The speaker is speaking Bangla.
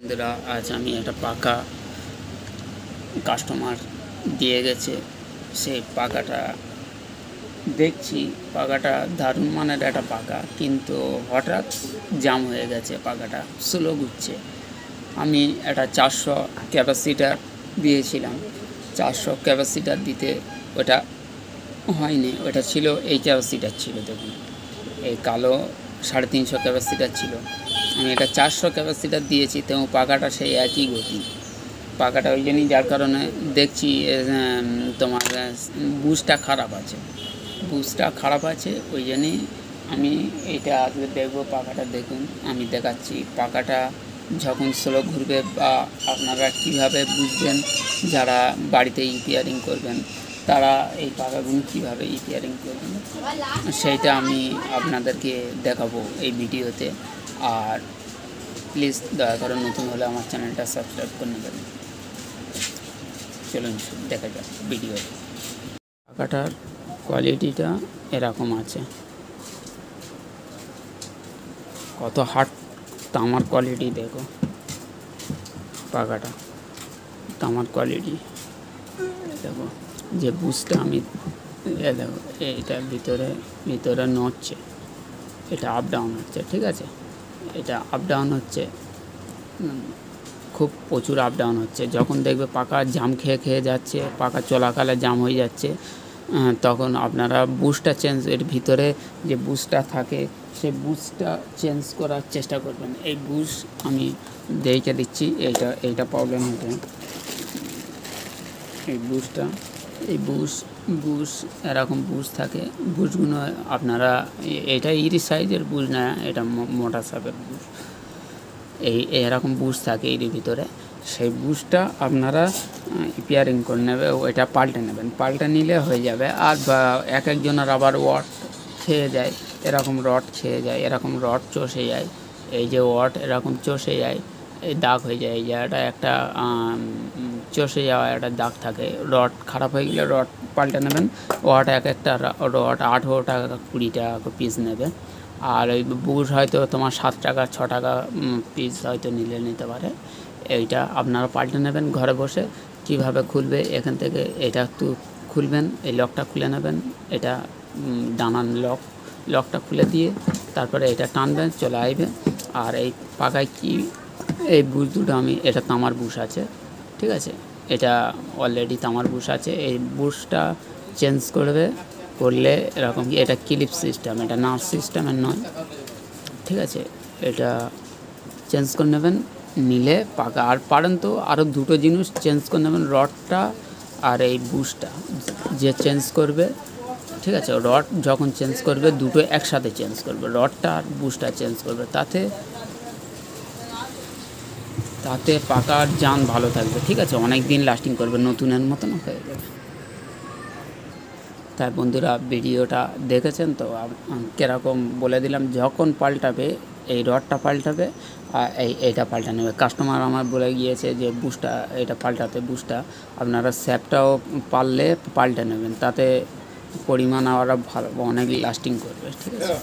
বন্ধুরা, আজ আমি একটা পাখা কাস্টমার দিয়ে গেছে। সেই পাখাটা দেখছি, পাখাটা দারুণ মানের একটা পাখা, কিন্তু হঠাৎ জাম হয়ে গেছে, পাখাটা স্লো ঘুরছে। আমি একটা 400 ক্যাপাসিটার দিয়েছিলাম, 400 ক্যাপাসিটার দিতে ওটা হয়নি। ওটা ছিল এই ক্যাপাসিটার ছিল, দেখুন এই কালো 350 ক্যাপাসিটার ছিল। আমি এটা 400 ক্যাপাসিটার দিয়েছি, তেমন পাখাটা সেই একই গতি। পাখাটা ওই জন্যই, যার কারণে দেখছি তোমার বুস্টটা খারাপ আছে, ওই জন্যই আমি এইটা আজকে দেখবো। পাখাটা দেখুন, আমি দেখাচ্ছি পাখাটা যখন স্লো ঘুরবে, বা আপনারা কীভাবে বুঝবেন যারা বাড়িতে রিপেয়ারিং করবেন, তারা এই পাখাগুলো কীভাবে রিপেয়ারিং করবেন সেইটা আমি আপনাদেরকে দেখাবো এই ভিডিওতে। আর প্লিজ দয়া করে নতুন হলে আমার চ্যানেলটা সাবস্ক্রাইব করে নেবেন। চলুন দেখা যাক ভিডিও। পাখাটার কোয়ালিটিটা এরকম আছে, কত হার্ড তামার কোয়ালিটি দেখো। পাখাটা তামার কোয়ালিটি দেখো, যে বুস্টটা আমি দেখো, এটা ভিতরে নড়ছে, এটা আপ ডাউন হচ্ছে, ঠিক আছে, এটা আপ ডাউন হচ্ছে, খুব প্রচুর আপ ডাউন হচ্ছে। যখন দেখবে পাখা জাম খেয়ে যাচ্ছে, পাখা চলাকালে জাম হয়ে যাচ্ছে, তখন আপনারা বুস্টটা চেঞ্জ, এর ভিতরে যে বুস্টটা থাকে সেই বুস্টটা চেঞ্জ করার চেষ্টা করবেন। এই বুস্ট আমি দেখে দিচ্ছি, এইটা প্রবলেম হতে, এই বুস্ট এরকম বুস্ট থাকে। বুস্টগুলো আপনারা, এটা ইরি সাইজের বুস্ট না, এটা মোটা সাপের বুস্ট, এরকম বুস্ট থাকে এর ভিতরে। সেই বুস্টটা আপনারা রিপেয়ারিং করে নেবে, ওইটা পাল্টে নেবেন, পাল্টে নিলে হয়ে যাবে। আর এক একজনের আবার ওয়াট খেয়ে যায়, এরকম রড খেয়ে যায়, এরকম রড চষে যায়, এই যে ওয়াট এরকম চষে যায়, এই দাগ হয়ে যায়, এই জায়গাটা একটা চষে যাওয়া একটা দাগ থাকে। রড খারাপ হয়ে গেলে রড পাল্টে নেবেন। ওয়াট একটা রড 18 টাকা 20 টাকা পিস নেবে। আর ওই বুশ হয়তো তোমার 7 টাকা 6 টাকা পিস হয়তো নিতে পারে। এইটা আপনারা পাল্টে নেবেন ঘরে বসে। কিভাবে খুলবে, এখান থেকে এটা একটু খুলবেন, এই লকটা খুলে নেবেন, এটা ডানার লকটা খুলে দিয়ে তারপরে এটা টানবেন, চলে আসবে। আর এই পাখায় এই বুশ দুটো এটা তামার বুশ আছে, ঠিক আছে, এটা অলরেডি তামার বুশ আছে। এই বুশটা চেঞ্জ করলে এরকম কি, এটা ক্লিপ সিস্টেম, এটা নার্স সিস্টেমের নয়, ঠিক আছে। এটা চেঞ্জ করে নেবেন, নিলে পাকা। আর পারেন তো আরও দুটো জিনিস চেঞ্জ করে নেবেন, রডটা আর এই বুশটা যে চেঞ্জ করবে, ঠিক আছে। রড যখন চেঞ্জ করবে দুটো একসাথে চেঞ্জ করবে, রডটা আর বুশটা চেঞ্জ করবে, তাতে পাকার যান ভালো থাকবে, ঠিক আছে, অনেক দিন লাস্টিং করবে, নতুনের মতন হয়ে যাবে। তাই বন্ধুরা, ভিডিওটা দেখেছেন তো, কীরকম বলে দিলাম। যখন পাল্টাবে এই রডটা পাল্টাবে, আর এইটা পাল্টা নেবে। কাস্টমার আমার বলে গিয়েছে যে বুশটা এটা পাল্টাতে, বুশটা আপনারা স্যাপটাও পাল্টে নেবেন, তাতে পরিমাণ আরও ভালো, অনেক লাস্টিং করবে, ঠিক আছে।